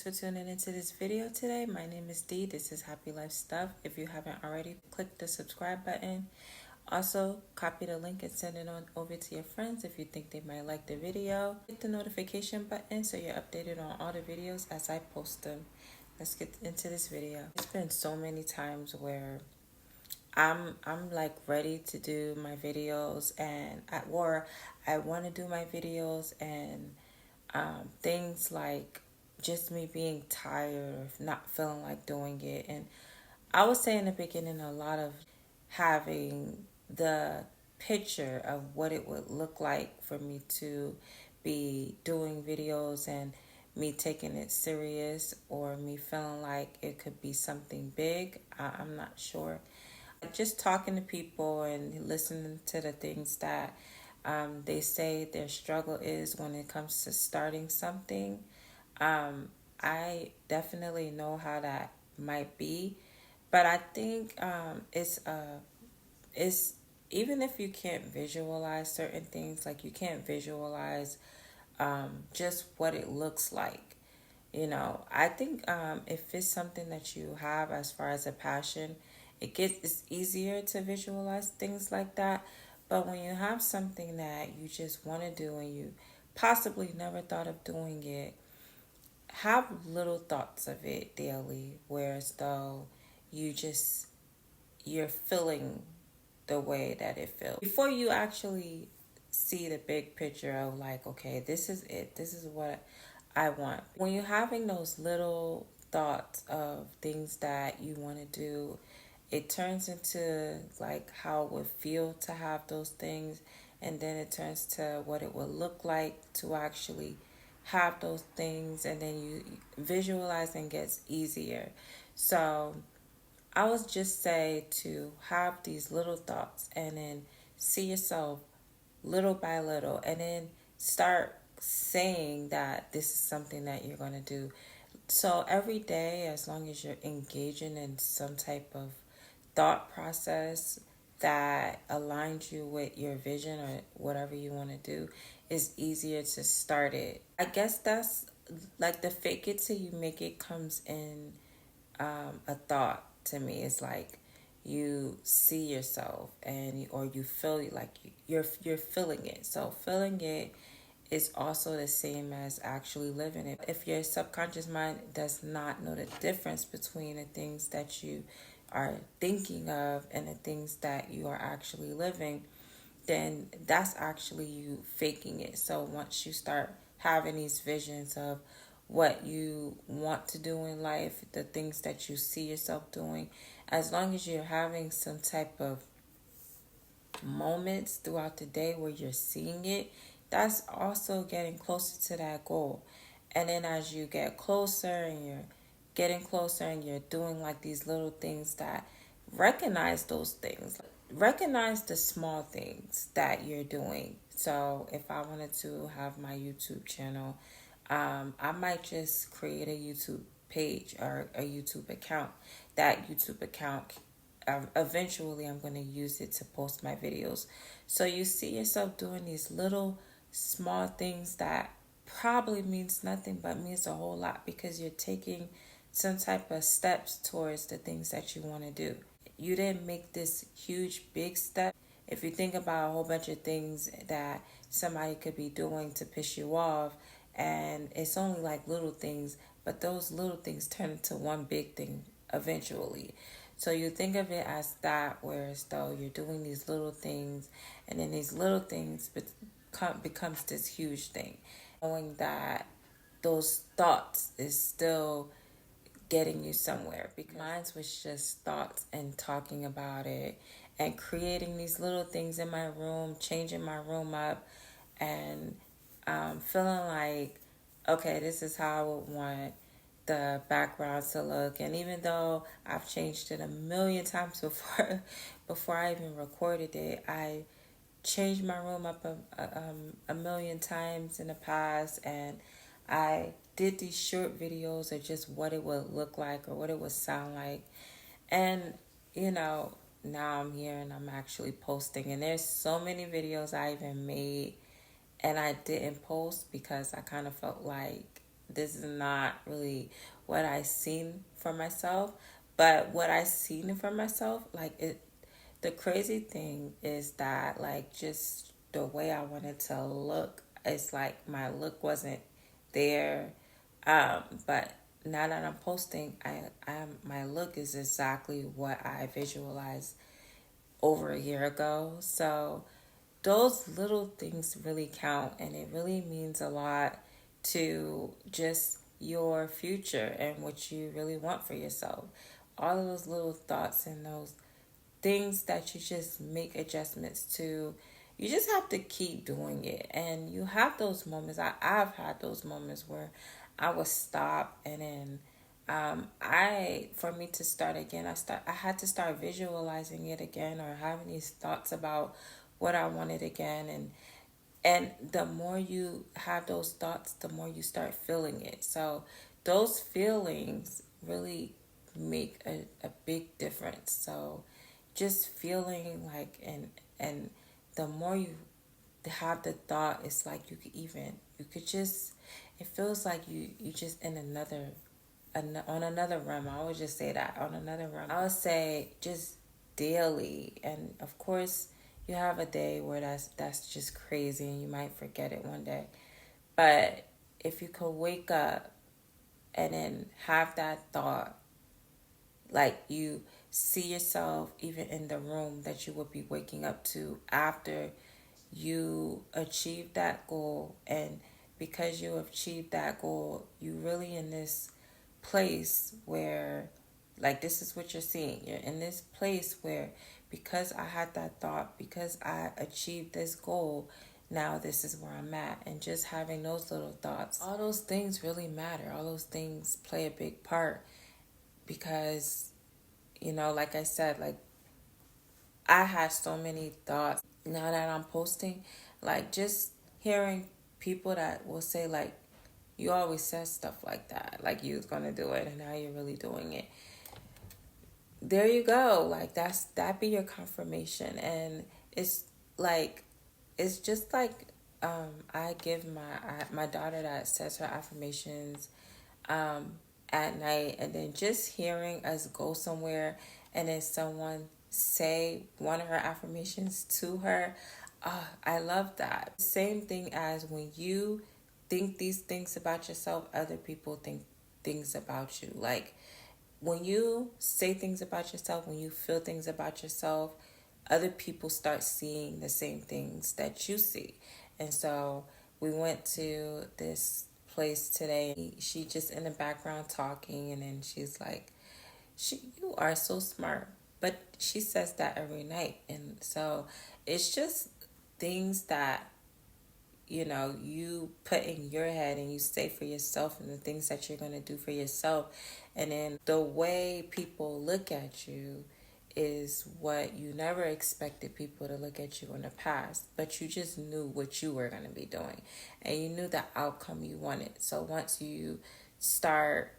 for tuning into this video today. My name is Dee. This is Happy Life Stuff. If you haven't already, click the subscribe button. Also, copy the link and send it on over to your friends if you think they might like the video. Hit the notification button so you're updated on all the videos as I post them. Let's get into this video. It's been so many times where I'm like ready to do my videos and I want to do my videos and things like just me being tired or not feeling like doing it. And I would say in the beginning, a lot of having the picture of what it would look like for me to be doing videos and me taking it serious or me feeling like it could be something big. I'm not sure. Just talking to people and listening to the things that they say their struggle is when it comes to starting something. I definitely know how that might be, but I think it's even if you can't visualize certain things, like you can't visualize just what it looks like. I think if it's something that you have as far as a passion, it's easier to visualize things like that. But when you have something that you just want to do and you possibly never thought of doing it, have little thoughts of it daily, whereas though you just you're feeling the way that it feels before you actually see the big picture of like, okay, this is it, this is what I want. When you're having those little thoughts of things that you want to do, it turns into like how it would feel to have those things, and then it turns to what it would look like to actually have those things, and then you visualizing gets easier. So I would just say to have these little thoughts and then see yourself little by little and then start saying that this is something that you're going to do. So every day, as long as you're engaging in some type of thought process that aligns you with your vision or whatever you want to do, is easier to start it. I guess that's like the fake it till you make it comes in a thought to me. It's like you see yourself and or you feel like you're feeling it. So feeling it is also the same as actually living it. If your subconscious mind does not know the difference between the things that you are thinking of and the things that you are actually living, then that's actually you faking it. So once you start having these visions of what you want to do in life, the things that you see yourself doing, as long as you're having some type of moments throughout the day where you're seeing it, that's also getting closer to that goal. And then as you get closer and you're getting closer and you're doing like these little things that recognize those things, recognize the small things that you're doing. So if I wanted to have my YouTube channel, I might just create a YouTube page or a YouTube account. That YouTube account, eventually I'm going to use it to post my videos. So you see yourself doing these little small things that probably means nothing but means a whole lot because you're taking some type of steps towards the things that you want to do. You didn't make this huge big step. If you think about a whole bunch of things that somebody could be doing to piss you off, and it's only like little things, but those little things turn into one big thing eventually. So you think of it as that, whereas though you're doing these little things, and then these little things becomes this huge thing. Knowing that those thoughts is still getting you somewhere, because mine was just thoughts and talking about it and creating these little things in my room, changing my room up, and feeling like, okay, this is how I would want the background to look. And even though I've changed it a million times before I even recorded it, I changed my room up a million times in the past, and I did these short videos of just what it would look like or what it would sound like. And, now I'm here and I'm actually posting. And there's so many videos I even made and I didn't post because I kind of felt like this is not really what I seen for myself. But what I seen for myself, like it, the crazy thing is that like just the way I wanted to look, it's like my look wasn't there. But now that I'm posting, my look is exactly what I visualized over a year ago. So those little things really count, and it really means a lot to just your future and what you really want for yourself. All of those little thoughts and those things that you just make adjustments to, you just have to keep doing it. And you have those moments. I've had those moments where I would stop, and then for me to start again, I had to start visualizing it again, or having these thoughts about what I wanted again. And the more you have those thoughts, the more you start feeling it. So those feelings really make a big difference. So just feeling like, and the more you have the thought, it's like you could just, it feels like you just in another, on another realm. I would just say that, on another realm. I would say just daily. And of course you have a day where that's just crazy and you might forget it one day. But if you could wake up and then have that thought, like you see yourself even in the room that you would be waking up to after you achieve that goal. And because you achieved that goal, you really in this place where, like, this is what you're seeing. You're in this place where, because I had that thought, because I achieved this goal, now this is where I'm at. And just having those little thoughts, all those things really matter. All those things play a big part, because, like I said, like, I had so many thoughts. Now that I'm posting, like, just hearing people that will say, like, you always said stuff like that, like you was gonna do it, and now you're really doing it. There you go. Like, that be your confirmation. And it's like, it's just like, I give my daughter that says her affirmations at night, and then just hearing us go somewhere and then someone say one of her affirmations to her. I love that. Same thing as when you think these things about yourself, other people think things about you. Like, when you say things about yourself, when you feel things about yourself, other people start seeing the same things that you see. And so we went to this place today. She just in the background talking, and then she's like, you are so smart. But she says that every night. And so it's just things that, you put in your head and you say for yourself, and the things that you're going to do for yourself. And then the way people look at you is what you never expected people to look at you in the past, but you just knew what you were going to be doing, and you knew the outcome you wanted. So once you start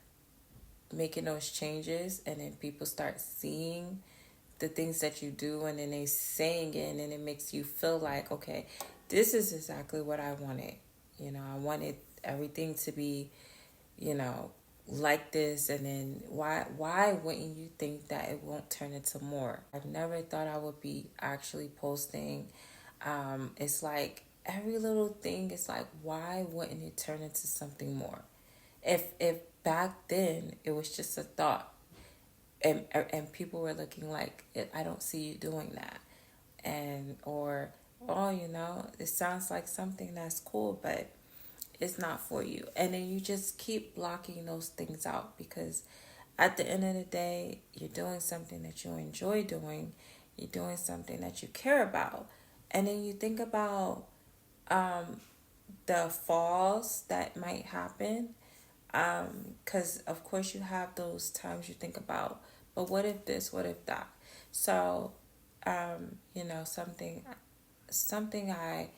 making those changes, and then people start seeing the things that you do, and then they saying it, and then it makes you feel like, okay, this is exactly what I wanted. I wanted everything to be, like this. And then why wouldn't you think that it won't turn into more? I've never thought I would be actually posting. It's like every little thing is like, why wouldn't it turn into something more? If back then it was just a thought, and people were looking like, I don't see you doing that, or, oh, it sounds like something that's cool, but it's not for you. And then you just keep blocking those things out, because at the end of the day, you're doing something that you enjoy doing. You're doing something that you care about. And then you think about the falls that might happen. Because of course you have those times you think about, but what if this, what if that? So, something I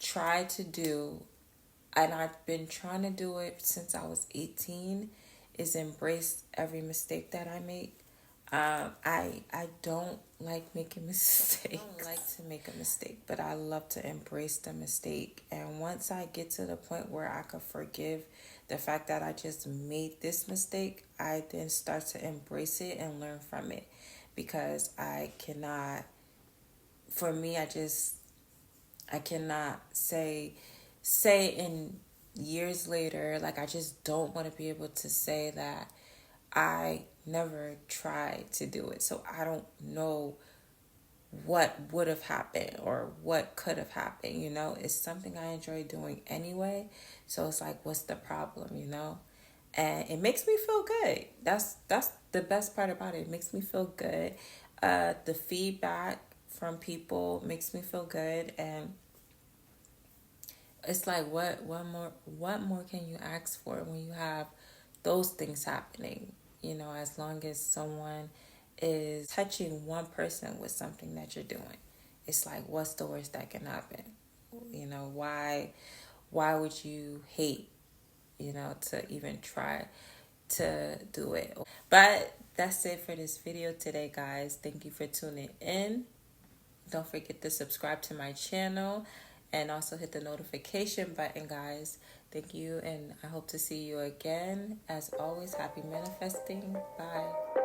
try to do, and I've been trying to do it since I was 18, is embrace every mistake that I make. I don't like making mistakes. I don't like to make a mistake, but I love to embrace the mistake. And once I get to the point where I could forgive the fact that I just made this mistake, I then start to embrace it and learn from it. Because I cannot, for me, I cannot say in years later, like I just don't want to be able to say that I never tried to do it. So I don't know what would have happened or what could have happened, you know? It's something I enjoy doing anyway. So it's like, what's the problem, you know? And it makes me feel good. That's the best part about it. It makes me feel good. The feedback from people makes me feel good, and it's like what more can you ask for when you have those things happening, you know, as long as someone is touching one person with something that you're doing. It's like, what's the worst that can happen? You know, why would you hate, you know, to even try to do it? But that's it for this video today, guys. Thank you for tuning in. Don't forget to subscribe to my channel and also hit the notification button, guys. Thank you, and I hope to see you again. As always, happy manifesting. Bye.